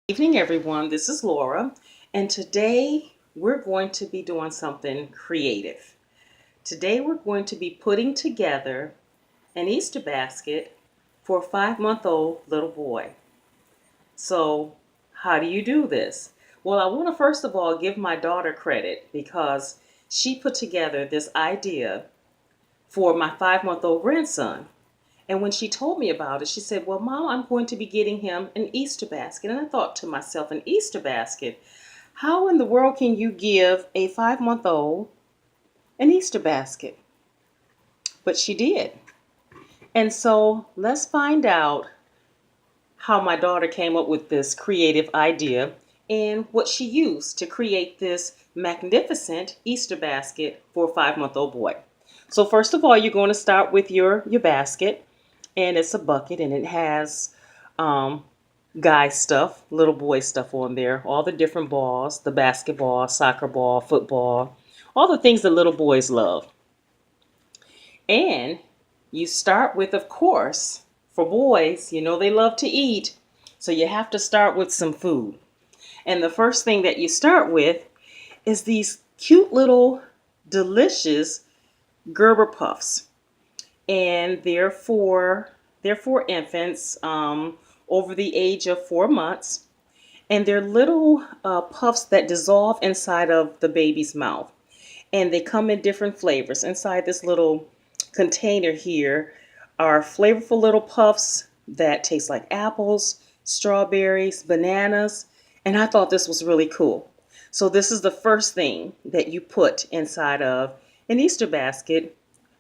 Evening, everyone. This is Laura, and today we're going to be doing something creative. Today we're going to be putting together an Easter basket for a 5-month-old little boy. So, how do you do this? Well, I want to first of all give my daughter credit because she put together this idea for my 5-month-old grandson. And when she told me about it, she said, "Well, Mom, I'm going to be getting him an Easter basket." And I thought to myself, an Easter basket? How in the world can you give a 5-month-old an Easter basket? But she did. And so let's find out how my daughter came up with this creative idea and what she used to create this magnificent Easter basket for a 5-month-old boy. So first of all, you're going to start with your basket, and it's a bucket, and it has guy stuff, little boy stuff on there, all the different balls, the basketball, soccer ball, football, all the things that little boys love. And you start with, of course, for boys, they love to eat, so you have to start with some food. And the first thing that you start with is these cute little delicious Gerber puffs. And they're for infants over the age of 4 months. And they're little puffs that dissolve inside of the baby's mouth. And they come in different flavors. Inside this little container here are flavorful little puffs that taste like apples, strawberries, bananas. And I thought this was really cool. So this is the first thing that you put inside of an Easter basket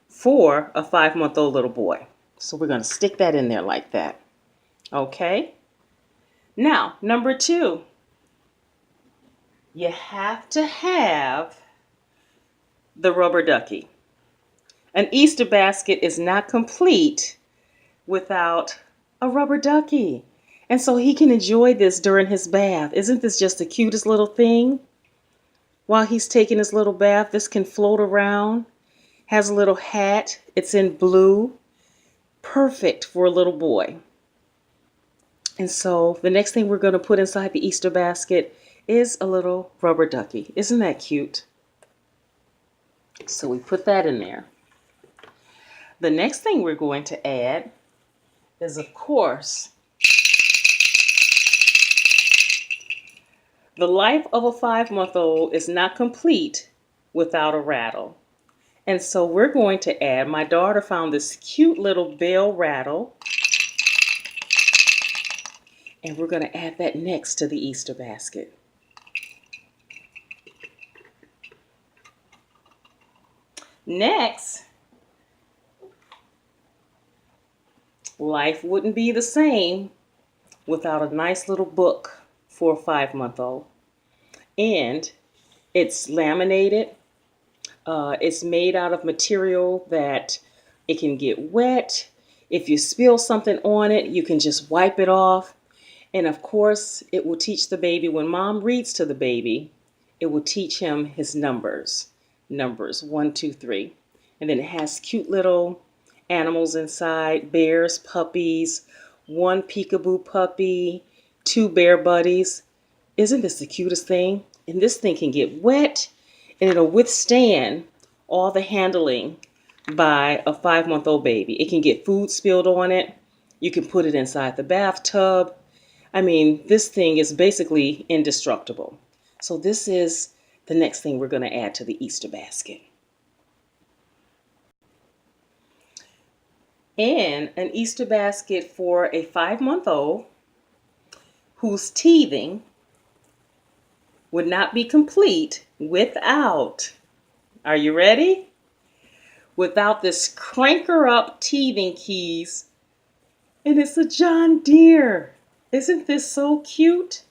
for a 5-month-old little boy. So we're going to stick that in there like that. Okay. Now, number 2, you have to have the rubber ducky. An Easter basket is not complete without a rubber ducky. And so he can enjoy this during his bath. Isn't this just the cutest little thing? While he's taking his little bath, this can float around. Has a little hat. It's in blue. Perfect for a little boy. And so the next thing we're going to put inside the Easter basket is a little rubber ducky. Isn't that cute? So we put that in there. The next thing we're going to add is, of course, the life of a 5-month-old is not complete without a rattle. And so we're going to add, my daughter found this cute little bell rattle. And we're going to add that next to the Easter basket. Next, life wouldn't be the same without a nice little book for a 5-month-old. And it's laminated. It's made out of material that it can get wet. If you spill something on it, you can just wipe it off. And of course, it will teach the baby, when mom reads to the baby, it will teach him his numbers. Numbers 1, 2, 3. And then it has cute little animals inside, bears, puppies, 1 peekaboo puppy, 2 bear buddies. Isn't this the cutest thing? And this thing can get wet, and it'll withstand all the handling by a 5-month-old baby. It can get food spilled on it. You can put it inside the bathtub. I mean, this thing is basically indestructible. So this is the next thing we're going to add to the Easter basket. And an Easter basket for a 5-month-old who's teething would not be complete without, are you ready? Without this cranker up teething keys. And it's a John Deere. Isn't this so cute?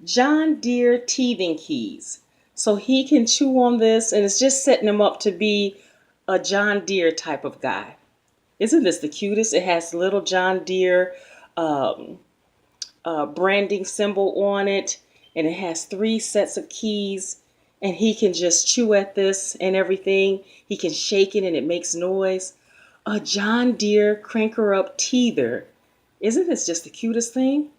John Deere teething keys. So he can chew on this, and it's just setting him up to be a John Deere type of guy. Isn't this the cutest? It has little John Deere branding symbol on it, and it has 3 sets of keys, and he can just chew at this and everything. He can shake it and it makes noise. A John Deere cranker up teether. Isn't this just the cutest thing?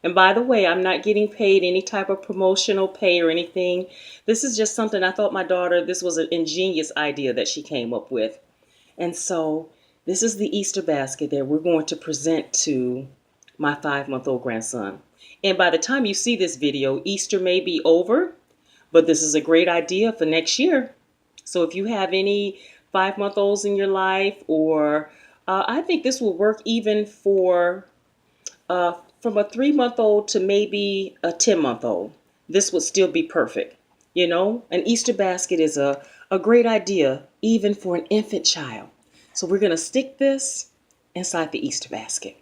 And by the way, I'm not getting paid any type of promotional pay or anything. This is just something I thought my daughter, this was an ingenious idea that she came up with. And so this is the Easter basket that we're going to present to my 5-month-old grandson. And by the time you see this video, Easter may be over, but this is a great idea for next year. So if you have any 5-month-olds in your life, or I think this will work even for from a 3-month-old to maybe a 10-month-old. This would still be perfect. You know, an Easter basket is a great idea even for an infant child. So we're going to stick this inside the Easter basket.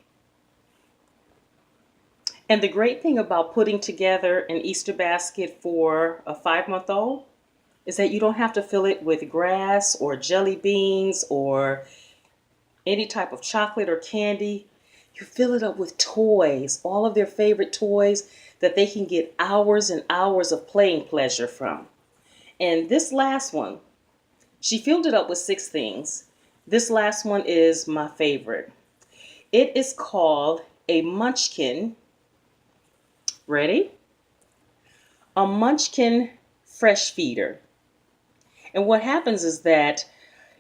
And the great thing about putting together an Easter basket for a 5-month-old is that you don't have to fill it with grass or jelly beans or any type of chocolate or candy. You fill it up with toys, all of their favorite toys that they can get hours and hours of playing pleasure from. And this last one, she filled it up with 6 things. This last one is my favorite. It is called a Munchkin. Ready? A Munchkin fresh feeder. And what happens is that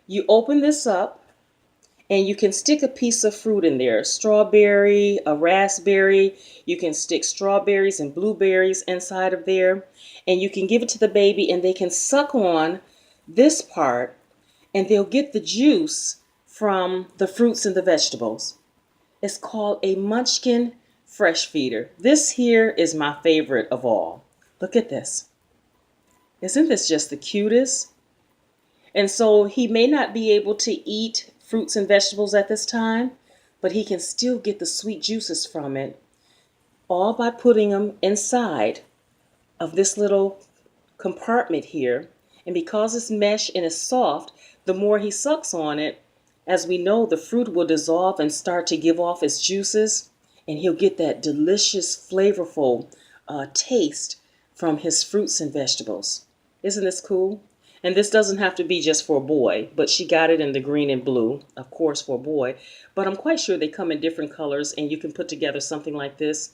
you open this up and you can stick a piece of fruit in there, strawberry, a raspberry. You can stick strawberries and blueberries inside of there, and you can give it to the baby and they can suck on this part and they'll get the juice from the fruits and the vegetables. It's called a Munchkin fresh feeder. This here is my favorite of all. Look at this. Isn't this just the cutest? And so he may not be able to eat fruits and vegetables at this time, but he can still get the sweet juices from it, all by putting them inside of this little compartment here. And because it's mesh and it's soft, the more he sucks on it, as we know, the fruit will dissolve and start to give off its juices, and he'll get that delicious, flavorful taste from his fruits and vegetables. Isn't this cool? And this doesn't have to be just for a boy, but she got it in the green and blue, of course, for a boy. But I'm quite sure they come in different colors, and you can put together something like this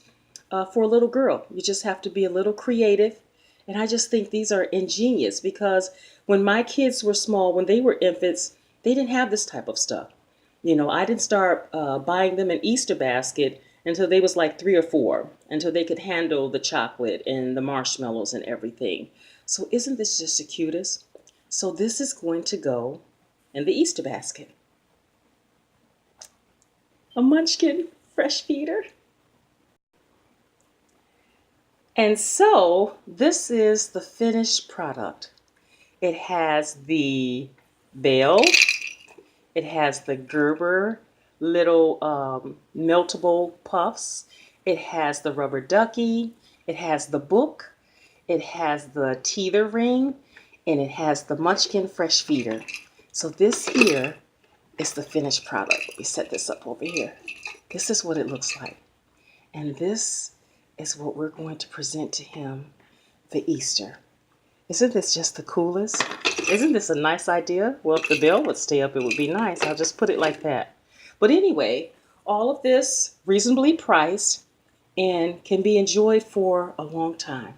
for a little girl. You just have to be a little creative. And I just think these are ingenious because when my kids were small, when they were infants, they didn't have this type of stuff. You know, I didn't start buying them an Easter basket until they was like 3 or 4, until they could handle the chocolate and the marshmallows and everything. So isn't this just the cutest? So this is going to go in the Easter basket. A Munchkin fresh feeder. And so this is the finished product. It has the bell. It has the Gerber little meltable puffs. It has the rubber ducky. It has the book. It has the teether ring. And it has the Munchkin fresh feeder. So this here is the finished product. Let me set this up over here. This is what it looks like. And this is what we're going to present to him for Easter. Isn't this just the coolest? Isn't this a nice idea? Well, if the bell would stay up, it would be nice. I'll just put it like that. But anyway, all of this reasonably priced and can be enjoyed for a long time.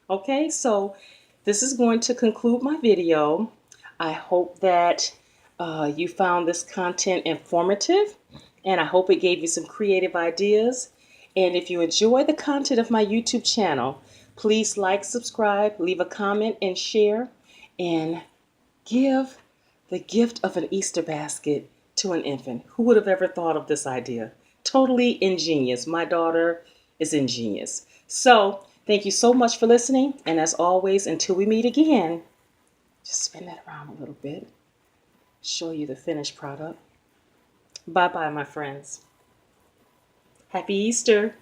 Okay, so this is going to conclude my video. I hope that you found this content informative, and I hope it gave you some creative ideas. And if you enjoy the content of my YouTube channel, please like, subscribe, leave a comment, and share, and give the gift of an Easter basket to an infant. Who would have ever thought of this idea? Totally ingenious. My daughter is ingenious. So thank you so much for listening. And as always, until we meet again, just spin that around a little bit. Show you the finished product. Bye-bye, my friends. Happy Easter.